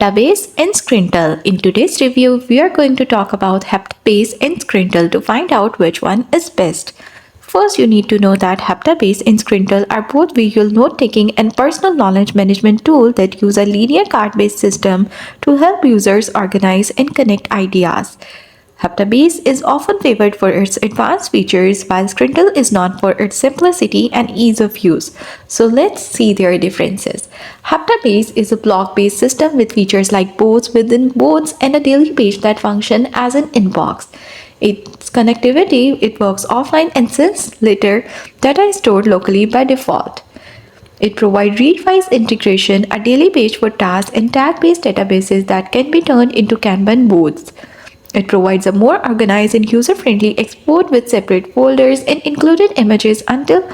Heptabase and Scrintal. In today's review, we are going to talk about Heptabase and Scrintal to find out which one is best. First, you need to know that Heptabase and Scrintal are both visual note-taking and personal knowledge management tools that use a linear card-based system to help users organize and connect ideas. Heptabase is often favored for its advanced features, while Scrintal is known for its simplicity and ease of use. So let's see their differences. Heptabase is a block-based system with features like boards within boards and a daily page that function as an inbox. Its connectivity, it works offline and since later, data is stored locally by default. It provides Readwise integration, a daily page for tasks, and tag-based databases that can be turned into Kanban boards. It provides a more organized and user-friendly export with separate folders and included images unlike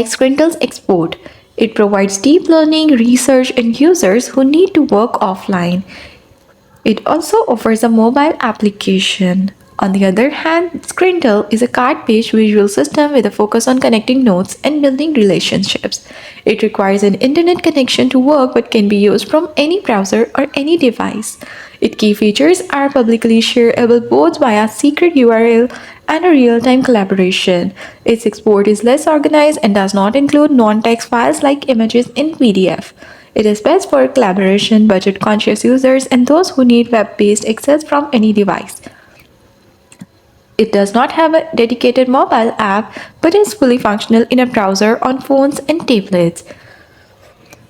Scrintal's export. It provides deep learning, research, and users who need to work offline. It also offers a mobile application. On the other hand, Scrintal is a card-based visual system with a focus on connecting notes and building relationships. It requires an internet connection to work but can be used from any browser or any device. Its key features are publicly shareable boards via secret URL and a real-time collaboration. Its export is less organized and does not include non-text files like images in PDF. It is best for collaboration, budget-conscious users, and those who need web-based access from any device. It does not have a dedicated mobile app, but is fully functional in a browser on phones and tablets.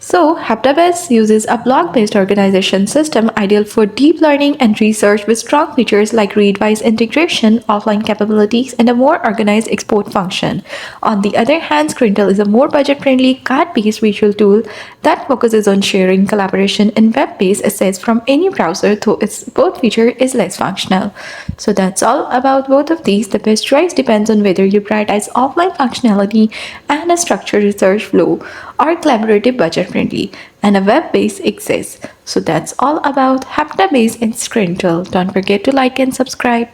So, Heptabase uses a block-based organization system ideal for deep learning and research with strong features like Readwise integration, offline capabilities, and a more organized export function. On the other hand, Scrintal is a more budget-friendly, card-based visual tool that focuses on sharing, collaboration, and web-based assets from any browser, though its both feature is less functional. So that's all about both of these. The best choice depends on whether you prioritize offline functionality and a structured research flow or collaborative budget-friendly and a web-based access. So that's all about Heptabase and Scrintal. Don't forget to like and subscribe.